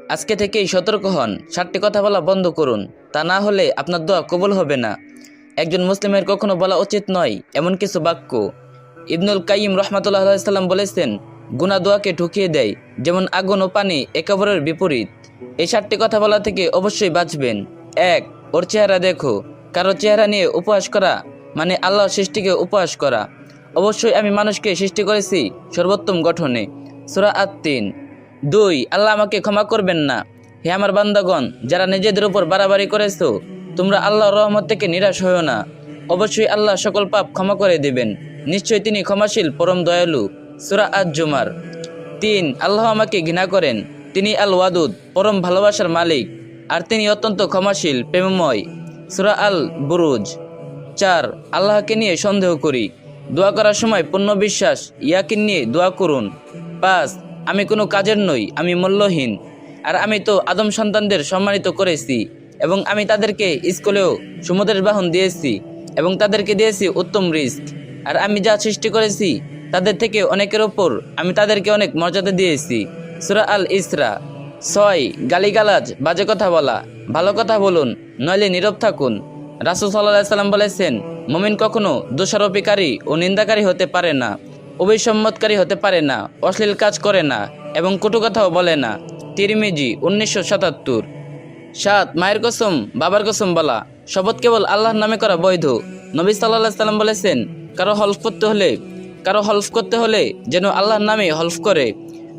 আজকে থেকেই সতর্ক হন, 7টি কথা বলা বন্ধ করুন, তা না হলে আপনার দোয়া কবুল হবে না। একজন মুসলিমের কখনো বলা উচিত নয় এমন কিছু বাক্য। ইবনুল কাইয়িম রাহমাতুল্লাহ আলাইহি সাল্লাম বলেছেন, গুনাহ দোয়াকে ঠুকিয়ে দেয়, যেমন আগুন ও পানি একেবারের বিপরীত। এই 7টি কথা বলা থেকে অবশ্যই বাঁচবেন। 1. ওর চেহারা দেখো। কারো চেহারা নিয়ে উপহাস করা মানে আল্লাহর সৃষ্টিকে উপহাস করা। অবশ্যই আমি মানুষকে সৃষ্টি করেছি সর্বোত্তম গঠনে। সূরা আত-তিন। 2. আল্লাহ আমাকে ক্ষমা করবেন না। হে আমার বান্দাগণ, যারা নিজেদের উপর বাড়াবাড়ি করেছো, তোমরা আল্লাহর রহমত থেকে নিরাশ হও না। অবশ্যই আল্লাহ সকল পাপ ক্ষমা করে দিবেন। নিশ্চয়ই তিনি ক্ষমাশীল পরম দয়ালু। সূরা আজ-জুমার। 3. আল্লাহ আমাকে ঘৃণা করেন। তিনি আল ওয়াদুদ, পরম ভালোবাসার মালিক, আর তিনি অত্যন্ত ক্ষমাশীল প্রেমময়। সূরা আল বুরুজ। 4. আল্লাহকে নিয়ে সন্দেহ করি। দোয়া করার সময় পূর্ণ বিশ্বাস ইয়াকিন নিয়ে দোয়া করুন। 5. আমি কোনো কাজের নই, আমি মূল্যহীন, আর আমি তো আদম সন্তানদের সম্মানিত করেছি, এবং আমি তাদেরকে স্কুলেও সমুদ্রের বাহন দিয়েছি, এবং তাদেরকে দিয়েছি উত্তম রিস্ক, আর আমি যা সৃষ্টি করেছি তাদের থেকে অনেকের ওপর আমি তাদেরকে অনেক মর্যাদা দিয়েছি। সূরা আল ইসরা। 6. গালিগালাজ, বাজে কথা বলা। ভালো কথা বলুন, নইলে নীরব থাকুন। রাসূল সাল্লাল্লাহু আলাইহি সাল্লাম বলেছেন, মুমিন কখনো দোষারোপীকারী ও নিন্দাকারী হতে পারে না, অভিসম্মতকারী হতে পারে না, অশ্লীল কাজ করে না, এবং কটু কথাও বলে না। তিরমিজি 1977। 7. মায়ের কসম, বাবার কসম বলা। শপথ কেবল আল্লাহর নামে করা বৈধ। নবী সাল্লাল্লাহু আলাইহি সাল্লাম বলেছেন, কারো হলফ করতে হলে যেন আল্লাহর নামে হলফ করে,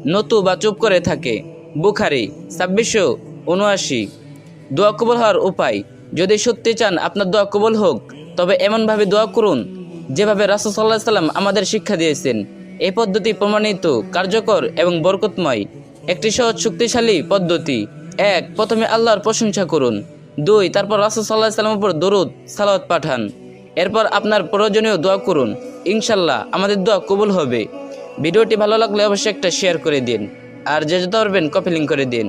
নতু বা চুপ করে থাকে। বুখারী 2679। দোয়া কবুল হওয়ার উপায়। যদি সত্যি চান আপনার দোয়া কবুল হোক, তবে এমনভাবে দোয়া করুন যেভাবে রাসূল সাল্লাল্লাহু আলাইহি সাল্লাম আমাদের শিক্ষা দিয়েছেন। এই পদ্ধতি প্রমাণিত, কার্যকর এবং বরকতময়। একটি সহজ শক্তিশালী পদ্ধতি। 1. প্রথমে আল্লাহর প্রশংসা করুন। 2. তারপর রাসূল সাল্লাল্লাহু আলাইহি সাল্লামের উপর দরুদ সালাওয়াত পাঠান। এরপর আপনার প্রয়োজনীয় দোয়া করুন। ইনশাআল্লাহ আমাদের দোয়া কবুল হবে। ভিডিওটি ভালো লাগলে অবশ্যই একটা শেয়ার করে দিন, আর যে যেতে পারবেন কপি লিংক করে দিন।